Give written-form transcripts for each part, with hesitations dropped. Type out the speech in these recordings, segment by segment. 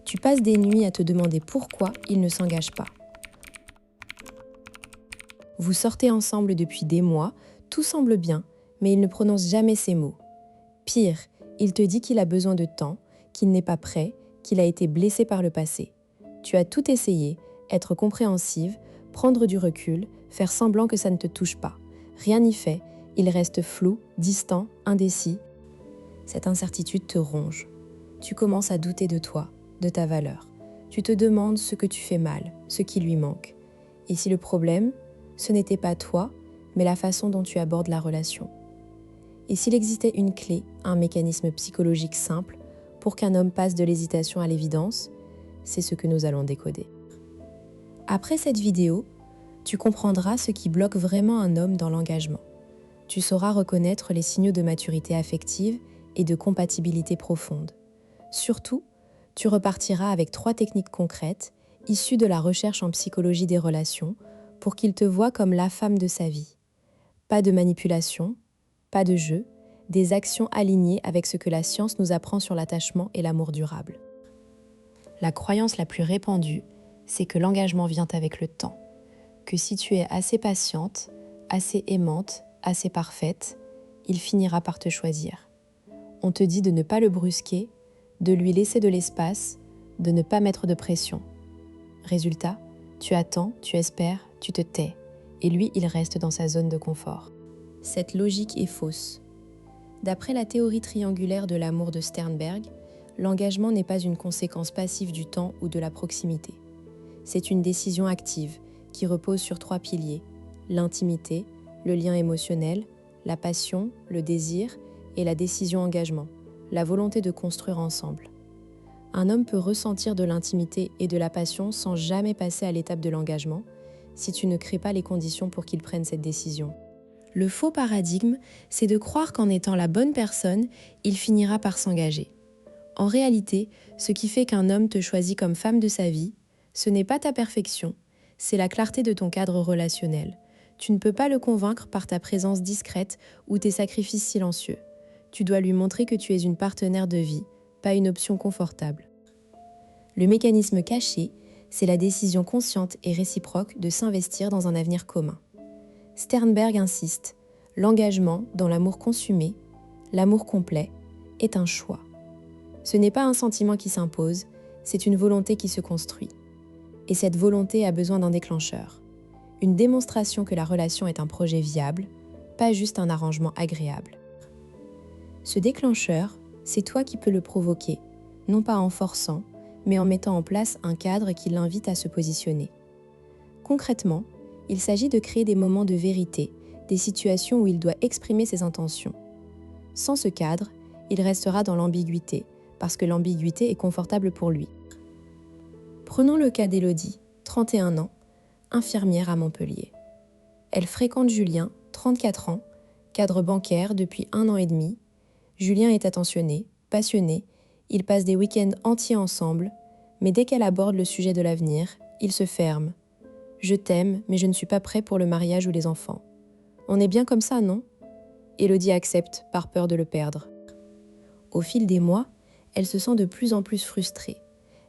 Tu passes des nuits à te demander pourquoi il ne s'engage pas. Vous sortez ensemble depuis des mois, tout semble bien, mais il ne prononce jamais ces mots. Pire, il te dit qu'il a besoin de temps, qu'il n'est pas prêt, qu'il a été blessé par le passé. Tu as tout essayé, être compréhensive, prendre du recul, faire semblant que ça ne te touche pas. Rien n'y fait, il reste flou, distant, indécis. Cette incertitude te ronge. Tu commences à douter de toi, de ta valeur. Tu te demandes ce que tu fais mal, ce qui lui manque. Et si le problème, ce n'était pas toi, mais la façon dont tu abordes la relation. Et s'il existait une clé, un mécanisme psychologique simple, pour qu'un homme passe de l'hésitation à l'évidence, c'est ce que nous allons décoder. Après cette vidéo, tu comprendras ce qui bloque vraiment un homme dans l'engagement. Tu sauras reconnaître les signaux de maturité affective et de compatibilité profonde. Surtout, tu repartiras avec 3 techniques concrètes, issues de la recherche en psychologie des relations, pour qu'il te voie comme la femme de sa vie. Pas de manipulation, pas de jeu, des actions alignées avec ce que la science nous apprend sur l'attachement et l'amour durable. La croyance la plus répandue, c'est que l'engagement vient avec le temps, que si tu es assez patiente, assez aimante, assez parfaite, il finira par te choisir. On te dit de ne pas le brusquer, de lui laisser de l'espace, de ne pas mettre de pression. Résultat, tu attends, tu espères, tu te tais, et lui, il reste dans sa zone de confort. Cette logique est fausse. D'après la théorie triangulaire de l'amour de Sternberg, l'engagement n'est pas une conséquence passive du temps ou de la proximité. C'est une décision active qui repose sur 3 piliers, l'intimité, le lien émotionnel, la passion, le désir et la décision-engagement, la volonté de construire ensemble. Un homme peut ressentir de l'intimité et de la passion sans jamais passer à l'étape de l'engagement, si tu ne crées pas les conditions pour qu'il prenne cette décision. Le faux paradigme, c'est de croire qu'en étant la bonne personne, il finira par s'engager. En réalité, ce qui fait qu'un homme te choisit comme femme de sa vie, ce n'est pas ta perfection, c'est la clarté de ton cadre relationnel. Tu ne peux pas le convaincre par ta présence discrète ou tes sacrifices silencieux. Tu dois lui montrer que tu es une partenaire de vie, pas une option confortable. Le mécanisme caché, c'est la décision consciente et réciproque de s'investir dans un avenir commun. Sternberg insiste, l'engagement dans l'amour consumé, l'amour complet, est un choix. Ce n'est pas un sentiment qui s'impose, c'est une volonté qui se construit. Et cette volonté a besoin d'un déclencheur. Une démonstration que la relation est un projet viable, pas juste un arrangement agréable. Ce déclencheur, c'est toi qui peux le provoquer, non pas en forçant, mais en mettant en place un cadre qui l'invite à se positionner. Concrètement, il s'agit de créer des moments de vérité, des situations où il doit exprimer ses intentions. Sans ce cadre, il restera dans l'ambiguïté, parce que l'ambiguïté est confortable pour lui. Prenons le cas d'Élodie, 31 ans, infirmière à Montpellier. Elle fréquente Julien, 34 ans, cadre bancaire depuis 1 an et demi. Julien est attentionné, passionné, ils passent des week-ends entiers ensemble, mais dès qu'elle aborde le sujet de l'avenir, il se ferme. « Je t'aime, mais je ne suis pas prêt pour le mariage ou les enfants. » On est bien comme ça, non ? Élodie accepte, par peur de le perdre. Au fil des mois, elle se sent de plus en plus frustrée.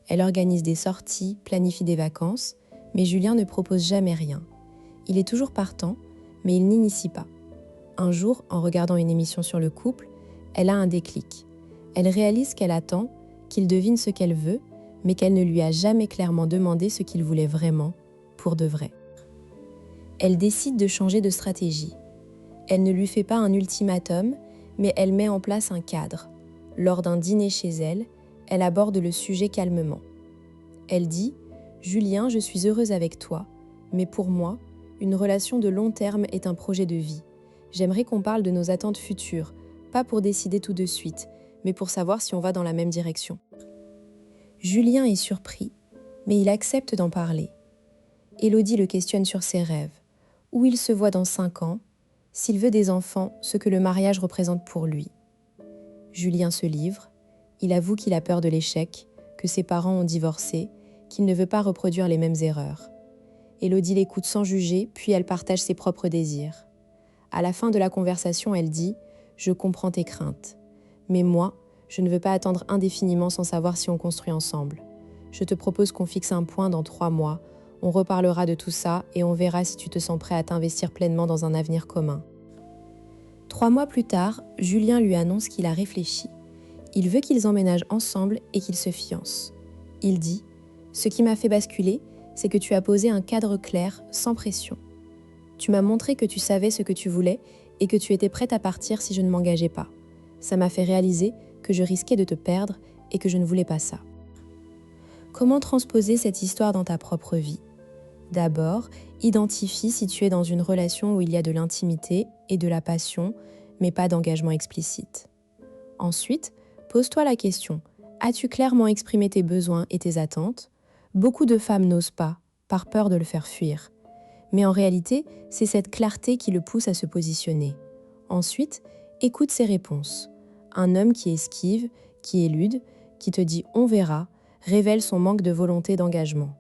Elle organise des sorties, planifie des vacances, mais Julien ne propose jamais rien. Il est toujours partant, mais il n'initie pas. Un jour, en regardant une émission sur le couple, elle a un déclic. Elle réalise qu'elle attend, qu'il devine ce qu'elle veut, mais qu'elle ne lui a jamais clairement demandé ce qu'il voulait vraiment, pour de vrai. Elle décide de changer de stratégie. Elle ne lui fait pas un ultimatum, mais elle met en place un cadre. Lors d'un dîner chez elle, elle aborde le sujet calmement. Elle dit « Julien, je suis heureuse avec toi, mais pour moi, une relation de long terme est un projet de vie. J'aimerais qu'on parle de nos attentes futures, pas pour décider tout de suite, mais pour savoir si on va dans la même direction. » Julien est surpris, mais il accepte d'en parler. Élodie le questionne sur ses rêves, où il se voit dans 5 ans, s'il veut des enfants, ce que le mariage représente pour lui. Julien se livre, il avoue qu'il a peur de l'échec, que ses parents ont divorcé, qu'il ne veut pas reproduire les mêmes erreurs. Élodie l'écoute sans juger, puis elle partage ses propres désirs. À la fin de la conversation, elle dit « Je comprends tes craintes. Mais moi, je ne veux pas attendre indéfiniment sans savoir si on construit ensemble. Je te propose qu'on fixe un point dans 3 mois. On reparlera de tout ça et on verra si tu te sens prêt à t'investir pleinement dans un avenir commun. 3 mois plus tard, Julien lui annonce qu'il a réfléchi. Il veut qu'ils emménagent ensemble et qu'ils se fiancent. Il dit « Ce qui m'a fait basculer, c'est que tu as posé un cadre clair, sans pression. Tu m'as montré que tu savais ce que tu voulais et que tu étais prête à partir si je ne m'engageais pas. Ça m'a fait réaliser que je risquais de te perdre et que je ne voulais pas ça. » Comment transposer cette histoire dans ta propre vie ? D'abord, identifie si tu es dans une relation où il y a de l'intimité et de la passion, mais pas d'engagement explicite. Ensuite, pose-toi la question, as-tu clairement exprimé tes besoins et tes attentes ? Beaucoup de femmes n'osent pas, par peur de le faire fuir. Mais en réalité, c'est cette clarté qui le pousse à se positionner. Ensuite, écoute ses réponses. Un homme qui esquive, qui élude, qui te dit « on verra », révèle son manque de volonté d'engagement.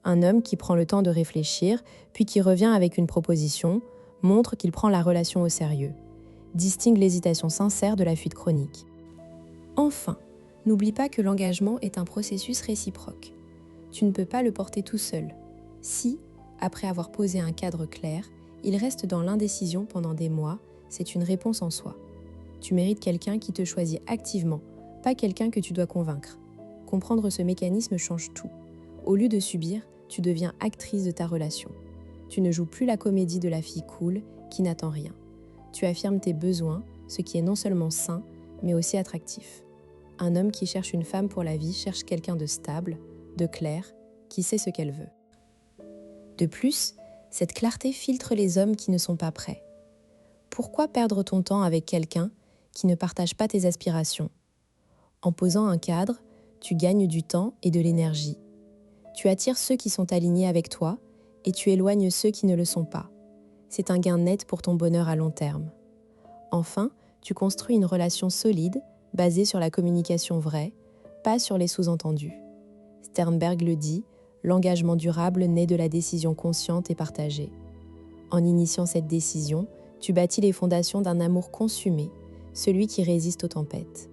Un homme qui prend le temps de réfléchir, puis qui revient avec une proposition, montre qu'il prend la relation au sérieux. Distingue l'hésitation sincère de la fuite chronique. Enfin, n'oublie pas que l'engagement est un processus réciproque. Tu ne peux pas le porter tout seul. Si, après avoir posé un cadre clair, il reste dans l'indécision pendant des mois, c'est une réponse en soi. Tu mérites quelqu'un qui te choisit activement, pas quelqu'un que tu dois convaincre. Comprendre ce mécanisme change tout. Au lieu de subir, tu deviens actrice de ta relation. Tu ne joues plus la comédie de la fille cool qui n'attend rien. Tu affirmes tes besoins, ce qui est non seulement sain, mais aussi attractif. Un homme qui cherche une femme pour la vie cherche quelqu'un de stable, de clair, qui sait ce qu'elle veut. De plus, cette clarté filtre les hommes qui ne sont pas prêts. Pourquoi perdre ton temps avec quelqu'un qui ne partage pas tes aspirations ? En posant un cadre, tu gagnes du temps et de l'énergie. Tu attires ceux qui sont alignés avec toi et tu éloignes ceux qui ne le sont pas. C'est un gain net pour ton bonheur à long terme. Enfin, tu construis une relation solide basée sur la communication vraie, pas sur les sous-entendus. Sternberg le dit, l'engagement durable naît de la décision consciente et partagée. En initiant cette décision, tu bâtis les fondations d'un amour consumé, celui qui résiste aux tempêtes.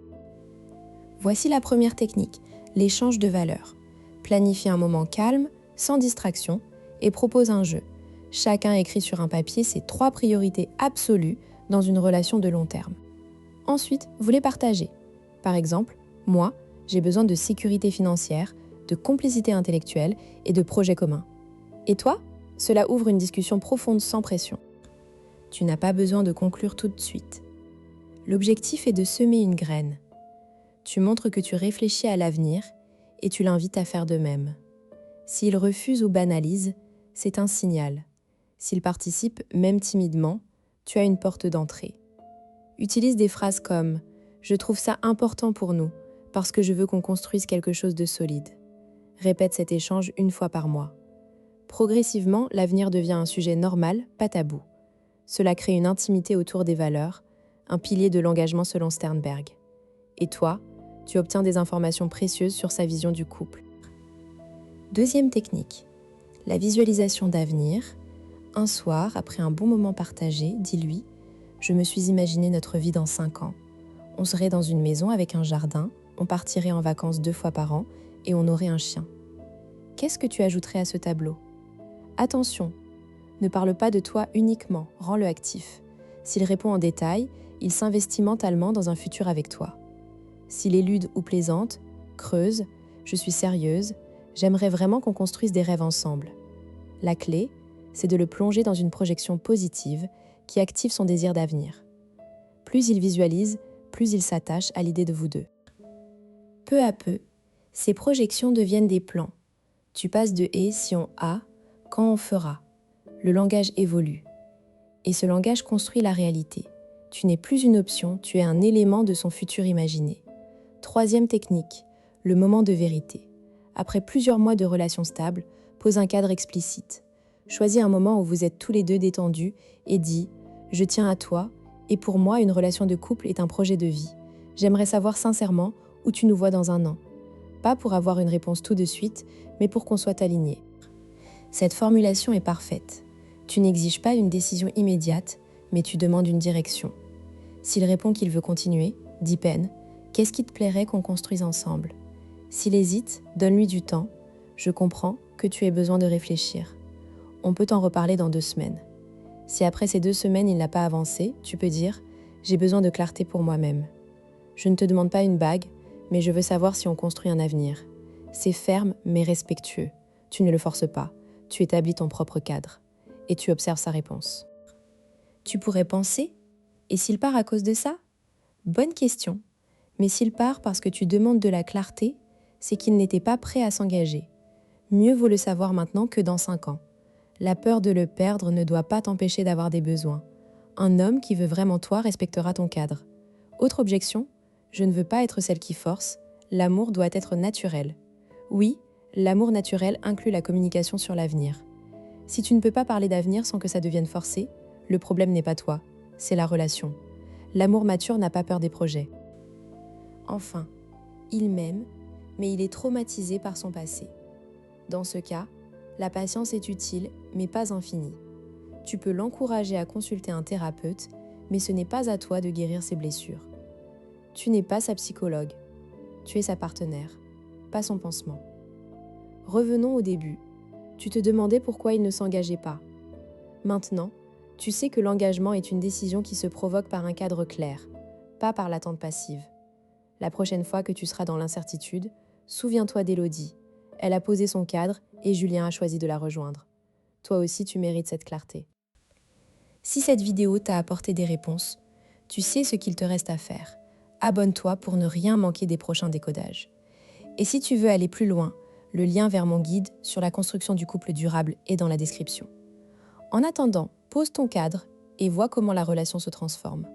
Voici la première technique, l'échange de valeurs. Planifie un moment calme, sans distraction, et propose un jeu. Chacun écrit sur un papier ses 3 priorités absolues dans une relation de long terme. Ensuite, vous les partagez. Par exemple, moi, j'ai besoin de sécurité financière, de complicité intellectuelle et de projets communs. Et toi ? Cela ouvre une discussion profonde sans pression. Tu n'as pas besoin de conclure tout de suite. L'objectif est de semer une graine. Tu montres que tu réfléchis à l'avenir et tu l'invites à faire de même. S'il refuse ou banalise, c'est un signal. S'il participe, même timidement, tu as une porte d'entrée. Utilise des phrases comme « Je trouve ça important pour nous, parce que je veux qu'on construise quelque chose de solide ». Répète cet échange 1 fois par mois. Progressivement, l'avenir devient un sujet normal, pas tabou. Cela crée une intimité autour des valeurs, un pilier de l'engagement selon Sternberg. Et toi, tu obtiens des informations précieuses sur sa vision du couple. Deuxième technique, la visualisation d'avenir. Un soir, après un bon moment partagé, dis-lui « Je me suis imaginé notre vie dans 5 ans. On serait dans une maison avec un jardin, on partirait en vacances 2 fois par an et on aurait un chien. Qu'est-ce que tu ajouterais à ce tableau ? Attention, ne parle pas de toi uniquement, rends-le actif. S'il répond en détail, il s'investit mentalement dans un futur avec toi. S'il élude ou plaisante, creuse, je suis sérieuse, j'aimerais vraiment qu'on construise des rêves ensemble. La clé, c'est de le plonger dans une projection positive qui active son désir d'avenir. Plus il visualise, plus il s'attache à l'idée de vous deux. Peu à peu, ces projections deviennent des plans. Tu passes de « et » si on a, quand on fera. Le langage évolue. Et ce langage construit la réalité. Tu n'es plus une option, tu es un élément de son futur imaginé. Troisième technique, le moment de vérité. Après plusieurs mois de relations stables, pose un cadre explicite. Choisis un moment où vous êtes tous les deux détendus et dis « Je tiens à toi et pour moi, une relation de couple est un projet de vie. J'aimerais savoir sincèrement où tu nous vois dans 1 an. » Pas pour avoir une réponse tout de suite, mais pour qu'on soit alignés. Cette formulation est parfaite. Tu n'exiges pas une décision immédiate, mais tu demandes une direction. S'il répond qu'il veut continuer, dis peine, qu'est-ce qui te plairait qu'on construise ensemble ? S'il hésite, donne-lui du temps. Je comprends que tu aies besoin de réfléchir. On peut en reparler dans 2 semaines. Si après ces 2 semaines, il n'a pas avancé, tu peux dire « J'ai besoin de clarté pour moi-même. Je ne te demande pas une bague, mais je veux savoir si on construit un avenir. C'est ferme mais respectueux. Tu ne le forces pas. Tu établis ton propre cadre. Et tu observes sa réponse. » Tu pourrais penser « Et s'il part à cause de ça ?» Bonne question. Mais s'il part parce que tu demandes de la clarté, c'est qu'il n'était pas prêt à s'engager. Mieux vaut le savoir maintenant que dans 5 ans. La peur de le perdre ne doit pas t'empêcher d'avoir des besoins. Un homme qui veut vraiment toi respectera ton cadre. Autre objection, je ne veux pas être celle qui force, l'amour doit être naturel. Oui, l'amour naturel inclut la communication sur l'avenir. Si tu ne peux pas parler d'avenir sans que ça devienne forcé, le problème n'est pas toi, c'est la relation. L'amour mature n'a pas peur des projets. Enfin, il m'aime, mais il est traumatisé par son passé. Dans ce cas, la patience est utile, mais pas infinie. Tu peux l'encourager à consulter un thérapeute, mais ce n'est pas à toi de guérir ses blessures. Tu n'es pas sa psychologue. Tu es sa partenaire, pas son pansement. Revenons au début. Tu te demandais pourquoi il ne s'engageait pas. Maintenant, tu sais que l'engagement est une décision qui se provoque par un cadre clair, pas par l'attente passive. La prochaine fois que tu seras dans l'incertitude, souviens-toi d'Élodie. Elle a posé son cadre et Julien a choisi de la rejoindre. Toi aussi, tu mérites cette clarté. Si cette vidéo t'a apporté des réponses, tu sais ce qu'il te reste à faire. Abonne-toi pour ne rien manquer des prochains décodages. Et si tu veux aller plus loin, le lien vers mon guide sur la construction du couple durable est dans la description. En attendant, pose ton cadre et vois comment la relation se transforme.